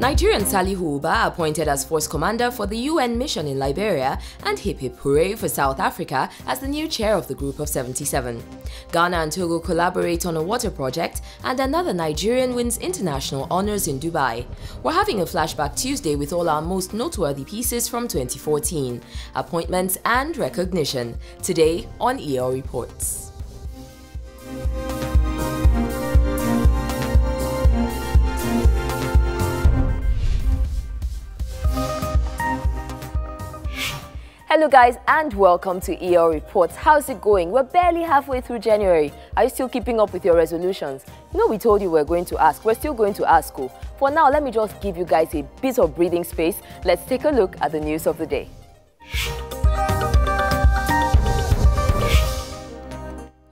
Nigerian Salihu Uba appointed as force commander for the UN mission in Liberia, and hip hip hooray for South Africa as the new chair of the Group of 77. Ghana and Togo collaborate on a water project, and another Nigerian wins international honors in Dubai. We're having a flashback Tuesday with all our most noteworthy pieces from 2014, appointments and recognition. Today on EO Reports. Hello guys and welcome to EO Reports. How's it going? We're barely halfway through January. Are you still keeping up with your resolutions? You know we told you we're going to ask. We're still going to ask. For now, let me just give you guys a bit of breathing space. Let's take a look at the news of the day.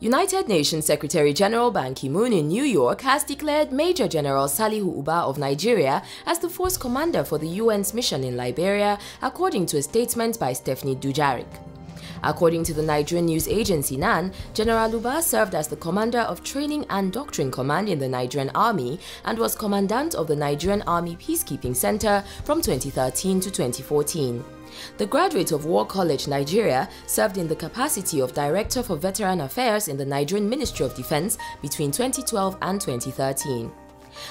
United Nations Secretary-General Ban Ki-moon in New York has declared Major General Salihu Uba of Nigeria as the force commander for the UN's mission in Liberia, according to a statement by Stephanie Dujarric. According to the Nigerian news agency NAN, General Uba served as the commander of Training and Doctrine Command in the Nigerian Army and was commandant of the Nigerian Army Peacekeeping Center from 2013 to 2014. The graduate of War College, Nigeria, served in the capacity of Director for Veteran Affairs in the Nigerian Ministry of Defense between 2012 and 2013.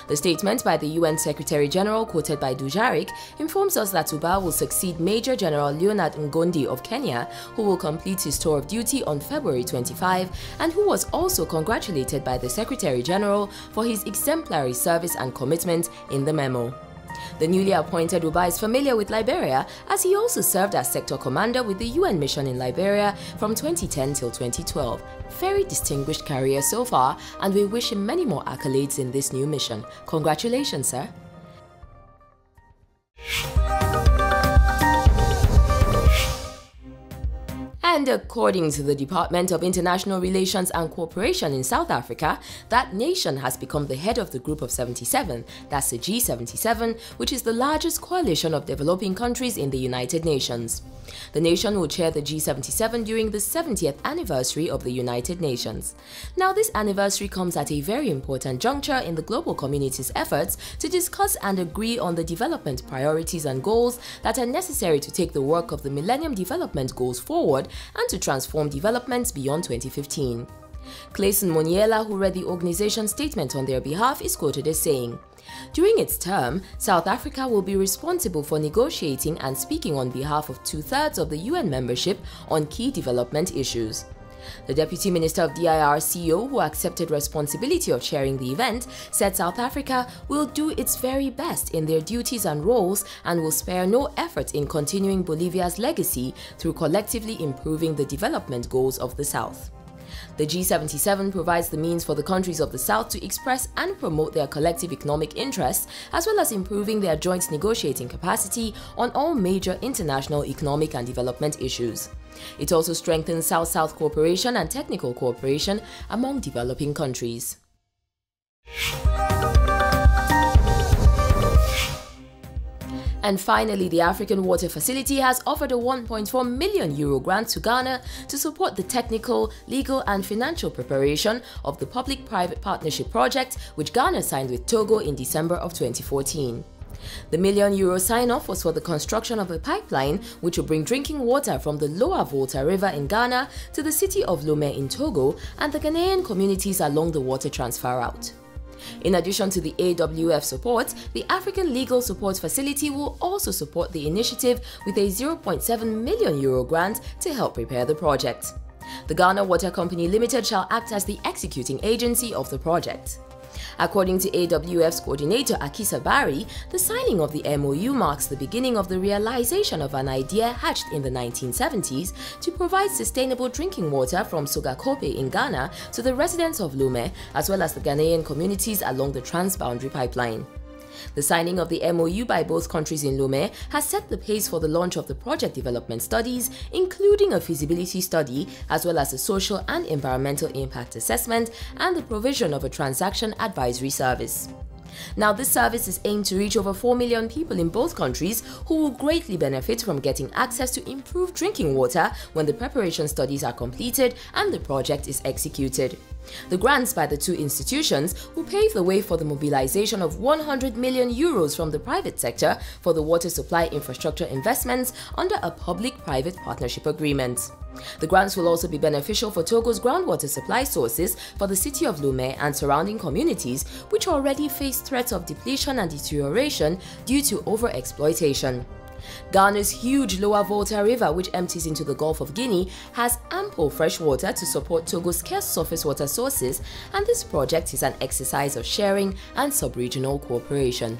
The statement by the UN Secretary-General, quoted by Dujarric, informs us that Uba will succeed Major General Leonard Ngondi of Kenya, who will complete his tour of duty on February 25, and who was also congratulated by the Secretary-General for his exemplary service and commitment in the memo. The newly appointed Uba is familiar with Liberia, as he also served as sector commander with the UN mission in Liberia from 2010 till 2012. Very distinguished career so far, and we wish him many more accolades in this new mission. Congratulations, sir. And according to the Department of International Relations and Cooperation in South Africa, that nation has become the head of the Group of 77, that's the G77, which is the largest coalition of developing countries in the United Nations. The nation will chair the G77 during the 70th anniversary of the United Nations. Now, this anniversary comes at a very important juncture in the global community's efforts to discuss and agree on the development priorities and goals that are necessary to take the work of the Millennium Development Goals forward and to transform development beyond 2015. Clayson Moniela, who read the organization's statement on their behalf, is quoted as saying, "During its term, South Africa will be responsible for negotiating and speaking on behalf of 2/3 of the UN membership on key development issues." The Deputy Minister of DIR/CO, who accepted responsibility of chairing the event, said South Africa will do its very best in their duties and roles and will spare no effort in continuing Bolivia's legacy through collectively improving the development goals of the South. The G77 provides the means for the countries of the South to express and promote their collective economic interests, as well as improving their joint negotiating capacity on all major international economic and development issues. It also strengthens South-South cooperation and technical cooperation among developing countries. And finally, the African Water Facility has offered a €1.4 million grant to Ghana to support the technical, legal and financial preparation of the public-private partnership project which Ghana signed with Togo in December of 2014. The €1 million sign-off was for the construction of a pipeline which will bring drinking water from the Lower Volta River in Ghana to the city of Lomé in Togo and the Ghanaian communities along the water transfer route. In addition to the AWF support, the African Legal Support Facility will also support the initiative with a €0.7 million grant to help prepare the project. The Ghana Water Company Limited shall act as the executing agency of the project. According to AWF's coordinator Akisa Bari, the signing of the MOU marks the beginning of the realization of an idea hatched in the 1970s to provide sustainable drinking water from Sogakope in Ghana to the residents of Lomé, as well as the Ghanaian communities along the transboundary pipeline. The signing of the MOU by both countries in Lomé has set the pace for the launch of the project development studies, including a feasibility study, as well as a social and environmental impact assessment and the provision of a transaction advisory service. Now, this service is aimed to reach over 4 million people in both countries who will greatly benefit from getting access to improved drinking water when the preparation studies are completed and the project is executed. The grants by the two institutions will pave the way for the mobilization of 100 million euros from the private sector for the water supply infrastructure investments under a public-private partnership agreement. The grants will also be beneficial for Togo's groundwater supply sources for the city of Lomé and surrounding communities, which already face threats of depletion and deterioration due to overexploitation. Ghana's huge Lower Volta River, which empties into the Gulf of Guinea, has ample fresh water to support Togo's scarce surface water sources, and this project is an exercise of sharing and sub-regional cooperation.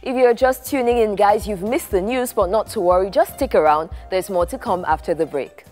If you're just tuning in, guys, you've missed the news, but not to worry, just stick around. There's more to come after the break.